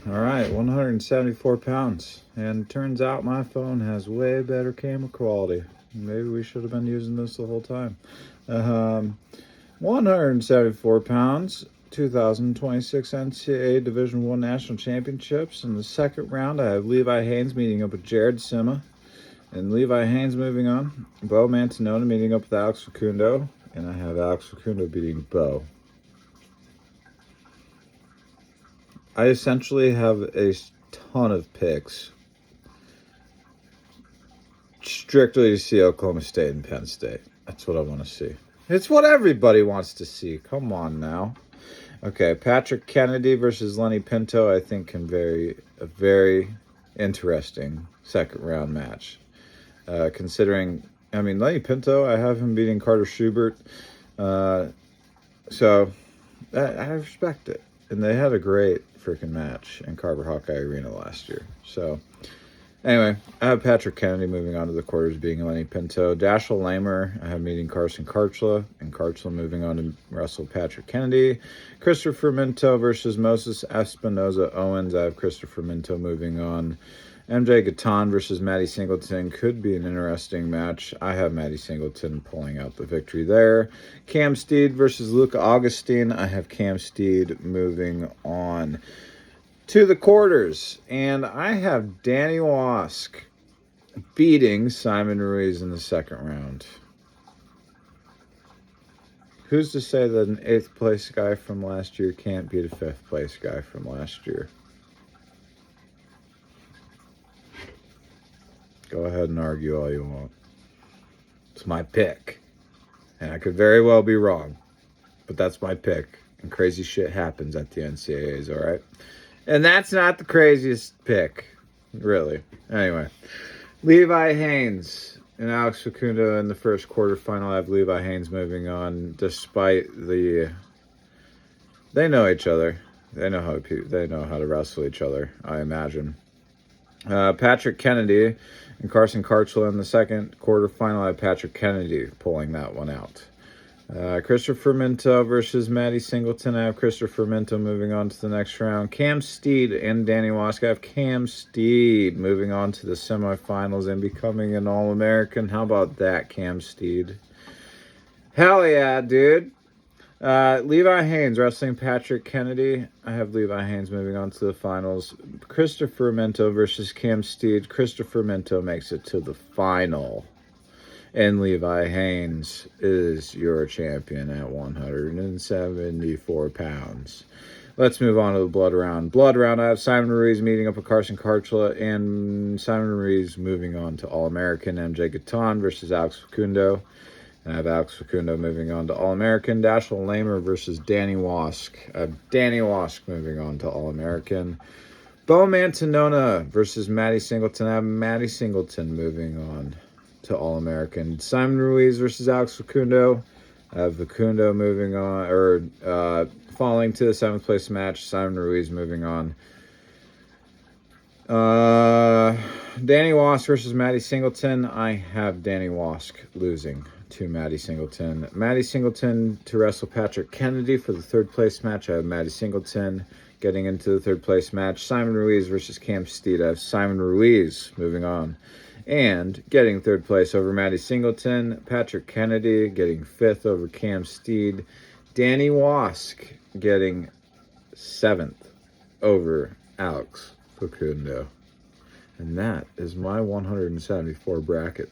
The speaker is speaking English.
All right, 174 pounds. And turns out my phone has way better camera quality. Maybe we should have been using this the whole time. Um, 174 pounds, 2026 NCAA Division I National Championships. In the second round, I have Levi Haynes meeting up with Jared Sima. And Levi Haynes moving on. Bo Mantanona meeting up with Alex Facundo. And I have Alex Facundo beating Bo. I essentially have a ton of picks strictly to see Oklahoma State and Penn State. That's what I want to see. It's what everybody wants to see. Come on now. Okay, Patrick Kennedy versus Lenny Pinto, I think can be a very interesting second round match. Considering, Lenny Pinto, I have him beating Carter Schubert. So I respect it. And they had a great freaking match in Carver Hawkeye Arena last year. So anyway, I have Patrick Kennedy moving on to the quarters being Lenny Pinto. Dashiell Lamer, I have meeting Carson Karchla, and Karchla moving on to wrestle Patrick Kennedy. Christopher Minto versus Moses Espinoza Owens, I have Christopher Minto moving on. MJ Gatan versus Maddie Singleton could be an interesting match. I have Maddie Singleton pulling out the victory there. Cam Steed versus Luca Augustine. I have Cam Steed moving on to the quarters. And I have Danny Wask beating Simon Ruiz in the second round. Who's to say that an 8th place guy from last year can't beat a 5th place guy from last year? Go ahead and argue all you want. It's my pick. And I could very well be wrong. But that's my pick. And crazy shit happens at the NCAAs, all right? And that's not the craziest pick. Really. Anyway. Levi Haynes and Alex Facundo in the first quarterfinal. I have Levi Haynes moving on despite the... They know each other. They know how to wrestle each other, I imagine. Patrick Kennedy and Carson Karchla in the second quarterfinal. I have Patrick Kennedy pulling that one out. Christopher Minto versus Maddie Singleton. I have Christopher Minto moving on to the next round. Cam Steed and Danny Wask. I have Cam Steed moving on to the semifinals and becoming an All-American. How about that, Cam Steed? Hell yeah, dude. Levi Haynes wrestling Patrick Kennedy. I have Levi Haynes moving on to the finals. Christopher Minto versus Cam Steed. Christopher Minto makes it to the final. And Levi Haynes is your champion at 174 pounds. Let's move on to the blood round. Blood round, I have Simon Ruiz meeting up with Carson Karchla, and Simon Ruiz moving on to All-American. MJ Gatan versus Alex Facundo. And I have Alex Facundo moving on to All-American. Dashiell Lamer versus Danny Wask. I have Danny Wask moving on to All-American. Bo Mantanona versus Maddie Singleton. I have Maddie Singleton moving on to All-American. Simon Ruiz versus Alex Facundo. I have Facundo moving on, falling to the 7th place match. Simon Ruiz moving on. Danny Wask versus Maddie Singleton. I have Danny Wask losing to Maddie Singleton. Maddie Singleton to wrestle Patrick Kennedy for the 3rd place match. I have Maddie Singleton getting into the 3rd place match. Simon Ruiz versus Cam Steed. I have Simon Ruiz moving on and getting 3rd place over Maddie Singleton. Patrick Kennedy getting 5th over Cam Steed. Danny Wask getting 7th over Alex Facundo. And that is my 174 bracket.